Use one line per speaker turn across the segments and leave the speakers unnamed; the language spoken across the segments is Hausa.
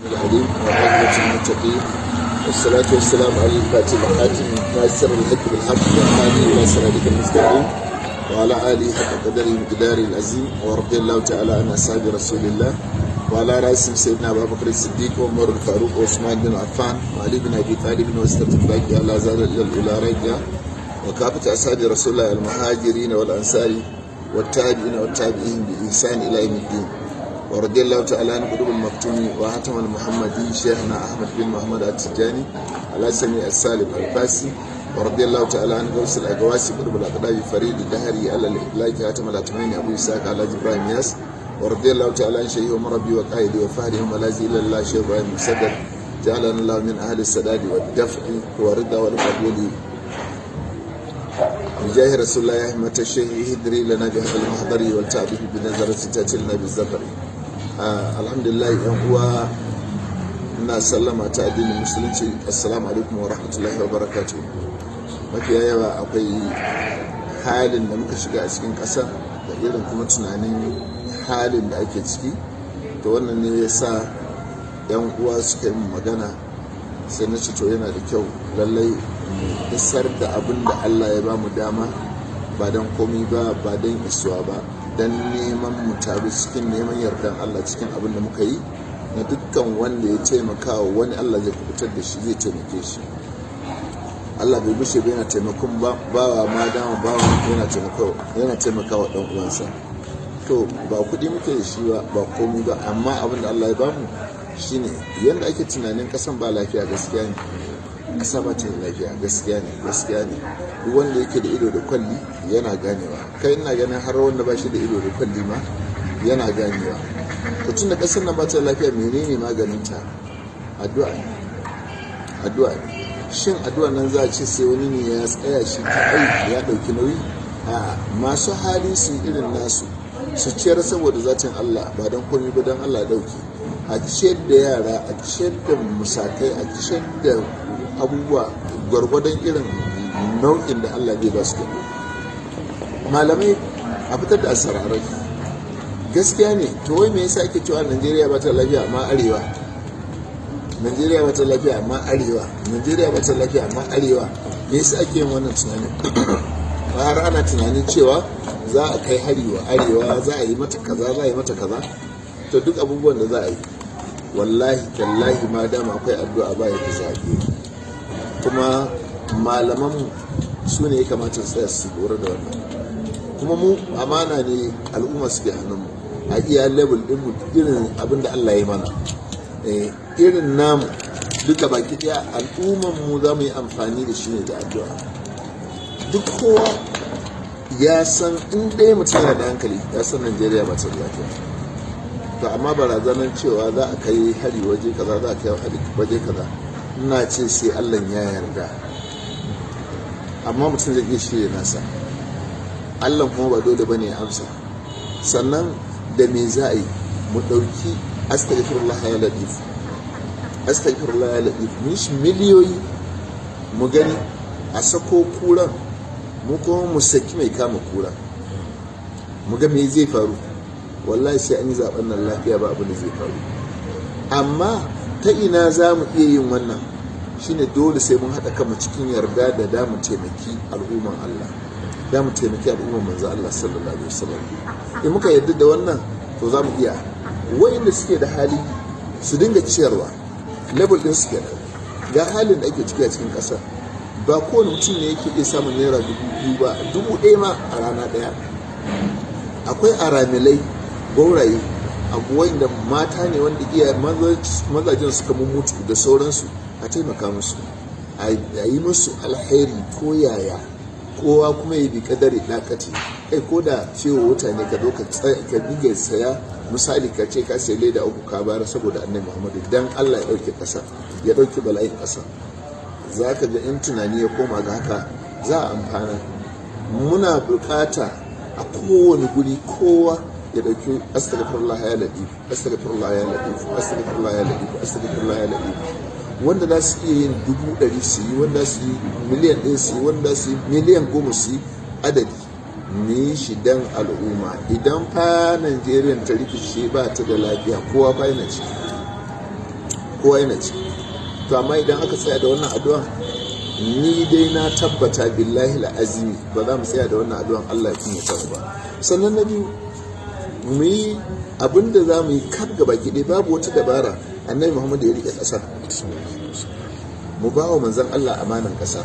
العليم والعاقبة للمتقين والصلاة والسلام على الفاتح الحاتم ناصر الحق بالحق والهادي إلى صراطك المستقيم وعلى آله حق قدره ومقداره العظيم ورضي الله تعالى عن أصحاب رسول الله وعلى رأسهم سيدنا أبو بكر الصديق وعمر الفاروق وعثمان بن عفان وعلي بن أبي طالب وسط الباقي على زال إلى الأولى راجع وكافة أصحاب رسول الله المهاجرين والأنصار والتابعين والتابعين بإحسان إلى يوم الدين ورضي الله تعالى عن قلوب المكتوم وحاتم المحمدي شيخنا احمد بن محمد التجاني على سمي السالم الفاسي ورضي الله تعالى عن غوث الاقواسي قلوب الاقدام فريد الدهري على الاطلاق حاتم الاتمين ابو اسحاق على ابراهيم ياس ورضي الله تعالى عن شيخ مربي وقائدي وفهري وملاذي الى الله شيخ ابراهيم مسدد جعلنا الله من اهل السداد والدفع والرضا والقبول بجاه رسول الله يا همة الشيخ اهدري لنا بهذا المحضر والتعبير بنظرة تاتلنا بالزفر. alhamdulillah yan uwa ina sallama ta addinin musulunci assalamu alaikum wa rahmatullahi wa barakatuh. Mafiya yawa akwai halin da muka shiga a cikin ƙasa da irin kuma tunanin halin da ake ciki, to wannan ne ya sa yan uwa suka yi magana sai na ce to yana da kyau lallai mu isar da abin da Allah ya ba mu dama ba don komi ba don isuwa ba, don neman mu tabi cikin neman yardan Allah cikin abin da muka yi na dukkan wanda ya taimaka wa wani Allah zai kubutar da shi, zai taimake shi. Allah bai bushe ba yana taimakon bawa ma dama bawa yana taimakawa dan uwansa. To ba kuɗi muke da shi ba komai ba, amma abin da Allah ya bamu shine yanda ake tunanin kasan ba lafiya gaskiya ne, kasa ba ta lafiya gaskiya ne. Duk wanda yake da ido da kwalli yana ganewa, kai ina ganin har wanda ba shi da ido da kwalli ma yana ganewa. To tun da kasar nan ba ta lafiya, menene maganin ta? Addu'a ne. Shin addu'a nan za a ce sai wani ne ya tsaya shi kai ya dauki nauyi? A masu hali su irin nasu su ciyar saboda zatin Allah ba don komai ba don Allah dauki, a ciyar da yara, a ciyar da musakai, a ciyar da abubuwa gwargwadon irin nau'in da Allah zai ba su gani. Malamai a fitar da asararai gaskiya ne. To wai me yasa ake cewa Najeriya ba ta lafiya amma arewa, Najeriya ba ta lafiya amma arewa, Najeriya ba ta lafiya amma arewa? Me yasa ake yin wannan tunanin? Har ana tunanin cewa za a kai hari wa arewa, za a yi mata kaza, za a yi mata kaza. To duk abubuwan da za a yi wallahi tallahi ma dama akwai addu'a ba ya da zaɓe. Kuma malaman su ne ya kamata su tsaya su lura da wannan. Kuma mu amana ne, al'umma suke hannunmu a iya level ɗinmu, irin abin da Allah ya mana irin namu duka baki ɗaya al'umman mu za mu yi amfani da shi ne da addu'a. Duk kowa ya san in ɗaya mutum yana da hankali ya san Najeriya ba ta lafiya. To amma barazanar cewa za a kai hari waje kaza, za a kai hari waje kaza, ina ce sai Allah ya yarda. Amma mutum zai iya shirya nasa, Allah kuma ba dole bane ya amsa. Sannan da me za a yi? Mu ɗauki astaghfirullah ya latif, astaghfirullah ya latif, miliyoyi mu gani a sako kuran, mu kuma mu saki mai kama kura, mu ga me zai faru. Wallahi sai an yi zaben nan lafiya ba abin da zai faru. Amma ta ina za mu iya yin wannan? Shine dole sai mun haɗa kanmu cikin yarda da damu taimaki al'umman Allah, damu taimaki al'umman manzo Allah sallallahu alaihi wasallam. In muka yarda da wannan to za mu iya. Wayanda suke da hali su dinga ciyarwa, level din su kenan. Ga halin da ake ciki a cikin ƙasa, ba kowane mutum ne yake iya samun naira 2,000 ba, 1,000 ma a rana ɗaya. Akwai aramilai, gauraye, abubuwan da mata ne wanda iya mazajen suka mutu da sauransu, a taimaka musu, a yi musu alheri ko yaya. Kowa kuma ya bi kadari dakati, kai ko da cewa wuta ne ka zo ka diga saya, misali ka ce ka sai leda 3 ka bayar saboda Annabi Muhammadu, dan Allah ya dauke kasa, ya dauke bala'in kasa. Za ka ga in tunani ya koma ga haka za a amfana. Muna bukata a kowane guri kowa ya dauki astaghfirullah ya latif, astaghfirullah ya latif, astaghfirullah ya latif, astaghfirullah ya latif. Wanda za su iya yin 100,000 su yi, wanda su yi miliyan 1 su yi, wanda su yi miliyan 10 su yi, adadi ne shi dan al'umma. Idan fa Najeriya ta rikice ba ta da lafiya, kowa fa yana ciki. kowa yana ci. To amma idan aka tsaya da wannan addu'a, ni dai na tabbata billahi la'azimi ba za mu tsaya da wannan addu'an Allah ya kunyata ba. Sannan na biyu, mu yi abin da za mu yi kar gaba gida, babu wata dabara. Annabi Muhammad ya rike ƙasa, mu ba wa manzon Allah amanan ƙasa,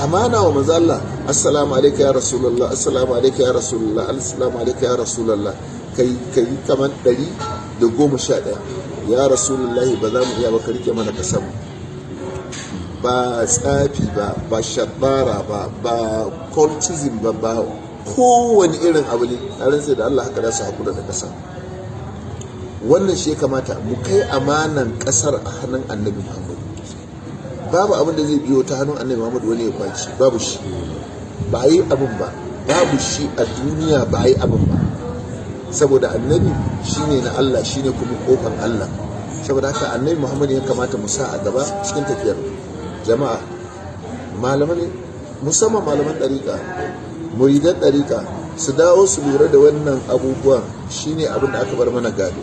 amana wa manzon Allah. Assalamu alaikum ya rasulullah, assalamu alaikum ya rasulullah, assalamu alaikum ya rasulullah, kai kaman 111. Ya rasulullahi ba za mu iya ba, ka rike mana ƙasar mu, ba tsafi ba shabara ba cultism ba kowane irin abu ne. Na rantsa da Allah haka za su haƙura da ƙasa. Wannan shi ya kamata mu kai amanan ƙasar a hannun annabi Muhammad. Babu abin da zai biyo ta hannun annabi Muhammad wani ya kwaci, babu shi. Ba a yi abin ba, babu shi a duniya, ba a yi abin ba, saboda annabi shine na Allah, shine kuma kofar Allah. Saboda haka annabi Muhammad ya kamata mu sa a gaba cikin tafiyar. Jama'a, malamai, musamman malaman ɗariƙa, muridan ɗariƙa, su dawo su lura da wannan abubuwan. Shine abin da aka bar mana gado.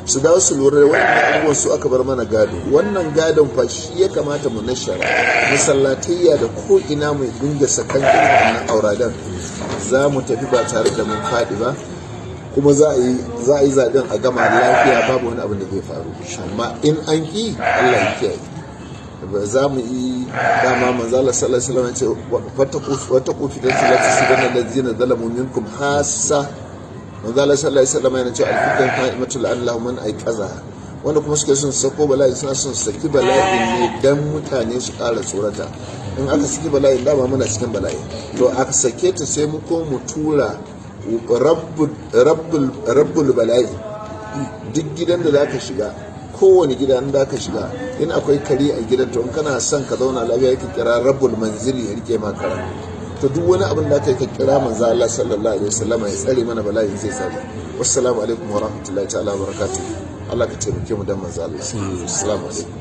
Su dawo su lura da wannan abubuwan, su aka bar mana gado. Wannan gadon fa shi ya kamata mu nashara masallatayya da ko ina mai dinga sakan irin wannan auradan. Za mu tafi ba tare da mun faɗi ba, kuma za a yi zaɓen a gama lafiya, babu wani abin da zai faru. Amma in an ki, Allah ya kiyaye. Za mu yi dama manzala sallallahu alaihi wasallam ya ce wata kofi da ta tusibanna allazina zalamu minkum hassa. Manzala sallallahu alaihi wasallam yana ce alfitan qa'imatul Allah man aiqaza, wanda kuma suke son sako bala'i, suna son saki bala'i ne dan mutane su ƙara tsorata. In aka saki bala'i, dama muna cikin bala'i, to aka sake ta sai mu ko mu tura rabbul bala'i. Duk gidan da zaka shiga, kowane gida in da ka shiga, in akwai kare a gidan, to in kana son ka zauna lafiya yake kira rabbul manzili ya rike maka ran. To duk wani abin da kai ka kira manzo Allah sallallahu alaihi wasallam ya tsare mana bala'in zai tsare. Wassalamu alaikum wa rahmatullahi ta'ala wa barakatuh. Allah ka taimake mu dan manzo Allah. Assalamu alaikum.